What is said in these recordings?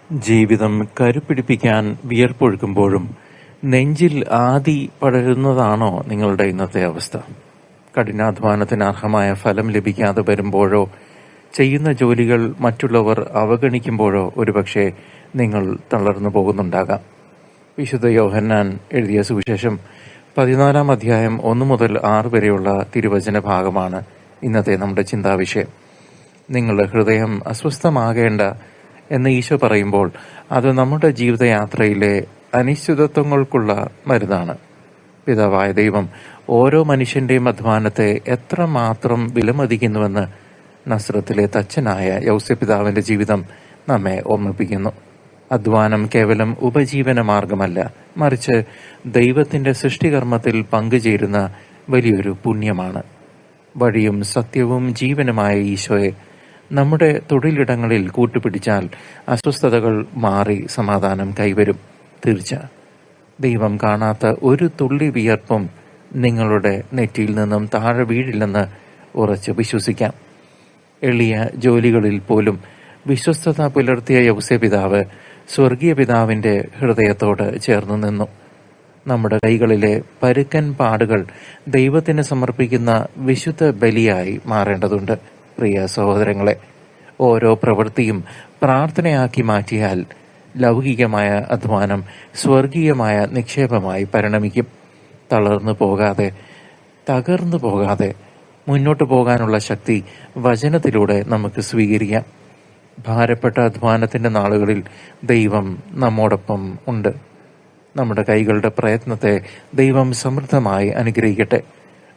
ജീവിതം കരുപിടിപ്പിക്കാൻ വിയർപ്പൊഴുക്കുമ്പോഴും നെഞ്ചിൽ ആദി പടരുന്നതാണോ നിങ്ങളുടെ ഇന്നത്തെ അവസ്ഥ? കഠിനാധ്വാനത്തിന് അർഹമായ ഫലം ലഭിക്കാതെ വരുമ്പോഴോ, ചെയ്യുന്ന ജോലികൾ മറ്റുള്ളവർ അവഗണിക്കുമ്പോഴോ ഒരുപക്ഷെ നിങ്ങൾ തളർന്നു പോകുന്നുണ്ടാകാം. വിശുദ്ധ യോഹന്നാൻ എഴുതിയ സുവിശേഷം 14 അധ്യായം 1 മുതൽ 6 വരെയുള്ള തിരുവചന ഭാഗമാണ് ഇന്നത്തെ നമ്മുടെ ചിന്താവിഷയം. നിങ്ങളുടെ ഹൃദയം അസ്വസ്ഥമാകേണ്ട എന്ന് ഈശോ പറയുമ്പോൾ അത് നമ്മുടെ ജീവിതയാത്രയിലെ അനിശ്ചിതത്വങ്ങൾക്കുള്ള മരുന്നാണ്. പിതാവായ ദൈവം ഓരോ മനുഷ്യന്റെയും അധ്വാനത്തെ എത്രമാത്രം വിലമതിക്കുന്നുവെന്ന് നസ്രത്തിലെ തച്ചനായ യൗസേപ്പിതാവിന്റെ ജീവിതം നമ്മെ ഓർമ്മിപ്പിക്കുന്നു. അധ്വാനം കേവലം ഉപജീവന മാർഗമല്ല, മറിച്ച് ദൈവത്തിന്റെ സൃഷ്ടികർമ്മത്തിൽ പങ്കുചേരുന്ന വലിയൊരു പുണ്യമാണ്. വഴിയും സത്യവും ജീവനുമായ ഈശോയെ നമ്മുടെ തൊഴിലിടങ്ങളിൽ കൂട്ടുപിടിച്ചാൽ അസ്വസ്ഥതകൾ മാറി സമാധാനം കൈവരും. തീർച്ച, ദൈവം കാണാത്ത ഒരു തുള്ളി വിയർപ്പും നിങ്ങളുടെ നെറ്റിയിൽ നിന്നും താഴെ വീഴില്ലെന്ന് ഉറച്ച് വിശ്വസിക്കാം. എളിയ ജോലികളിൽ പോലും വിശ്വസ്തത പുലർത്തിയ യൗസേപ്പിതാവ് സ്വർഗീയ പിതാവിന്റെ ഹൃദയത്തോട് ചേർന്നു നിന്നു. നമ്മുടെ കൈകളിലെ പരുക്കൻ പാടുകൾ ദൈവത്തിന് സമർപ്പിക്കുന്ന വിശുദ്ധ ബലിയായി മാറേണ്ടതുണ്ട്. പ്രിയ സഹോദരങ്ങളെ, ഓരോ പ്രവൃത്തിയും പ്രാർത്ഥനയാക്കി മാറ്റിയാൽ ലൗകികമായ അധ്വാനം സ്വർഗീയമായ നിക്ഷേപമായി പരിണമിക്കും. തളർന്നു പോകാതെ, തകർന്നു പോകാതെ മുന്നോട്ടു പോകാനുള്ള ശക്തി വചനത്തിലൂടെ നമുക്ക് സ്വീകരിക്കാം. ഭാരപ്പെട്ട അധ്വാനത്തിന്റെ നാളുകളിൽ ദൈവം നമ്മോടൊപ്പം ഉണ്ട്. നമ്മുടെ കൈകളുടെ പ്രയത്നത്തെ ദൈവം സമൃദ്ധമായി അനുഗ്രഹിക്കട്ടെ.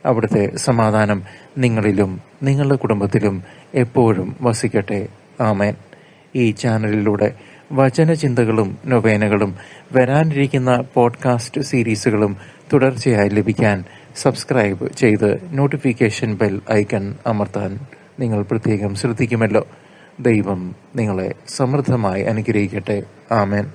അവിടുത്തെ സമാധാനം നിങ്ങളിലും നിങ്ങളുടെ കുടുംബത്തിലും എപ്പോഴും വസിക്കട്ടെ. ആമേൻ. ഈ ചാനലിലൂടെ വചനചിന്തകളും നൊവേനകളും വരാനിരിക്കുന്ന പോഡ്കാസ്റ്റ് സീരീസുകളും തുടർച്ചയായി ലഭിക്കാൻ സബ്സ്ക്രൈബ് ചെയ്ത് നോട്ടിഫിക്കേഷൻ ബെൽ ഐക്കൺ അമർത്താൻ നിങ്ങൾ പ്രത്യേകം ശ്രദ്ധിക്കുമല്ലോ. ദൈവം നിങ്ങളെ സമൃദ്ധമായി അനുഗ്രഹിക്കട്ടെ. ആമേൻ.